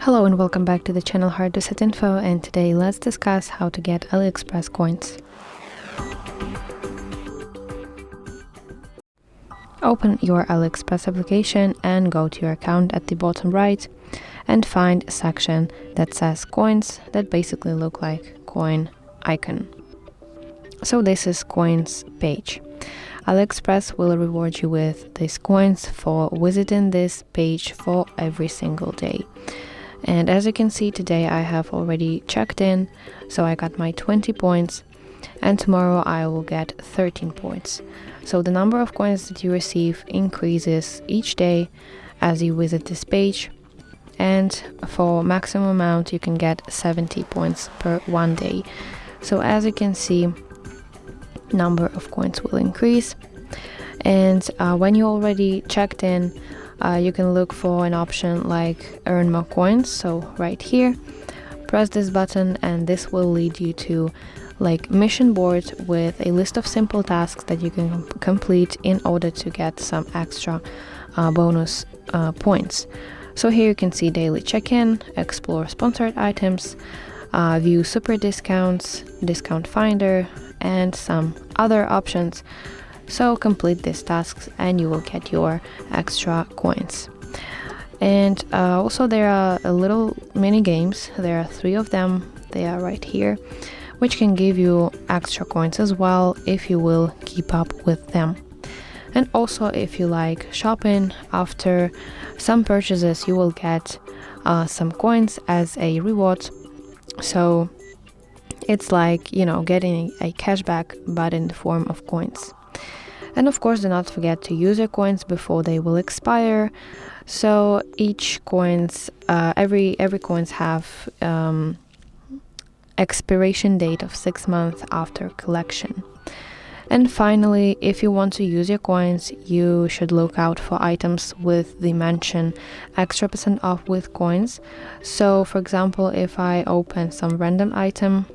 Hello and welcome back to the channel HardReset.Info, and today let's discuss how to get AliExpress coins. Open your AliExpress application and go to your account at the bottom right and find a section that says coins that basically look like coin icon. So this is coins page. AliExpress will reward you with these coins for visiting this page for every single day. And as you can see, today I have already checked in, so I got my 20 points, and tomorrow I will get 13 points. So the number of coins that you receive increases each day as you visit this page, and for maximum amount you can get 70 points per one day. So as you can see, number of coins will increase, and when you already checked in, you can look for an option like earn more coins. So right here, press this button and this will lead you to like mission board with a list of simple tasks that you can complete in order to get some extra bonus points. So here you can see daily check-in, explore sponsored items, view super discounts, discount finder, and some other options. So complete these tasks and you will get your extra coins. And also there are little mini games. There are 3 of them. They are right here, which can give you extra coins as well if you will keep up with them. And also if you like shopping, after some purchases you will get some coins as a reward. So it's like, you know, getting a cashback but in the form of coins. And of course, do not forget to use your coins before they will expire. So each coins, every coins have expiration date of 6 months after collection. And finally, if you want to use your coins, you should look out for items with the mention extra % off with coins. So for example, if I open some random item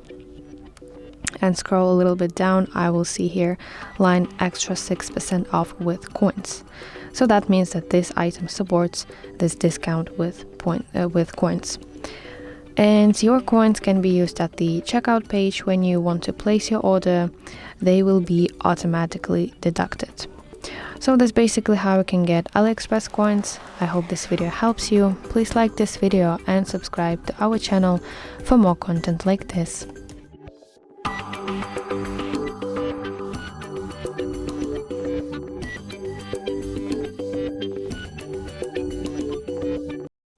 and scroll a little bit down, I will see here line extra 6% off with coins. So that means that this item supports this discount with coins. And your coins can be used at the checkout page. When you want to place your order, they will be automatically deducted. So that's basically how you can get AliExpress coins. I hope this video helps you. Please like this video and subscribe to our channel for more content like this.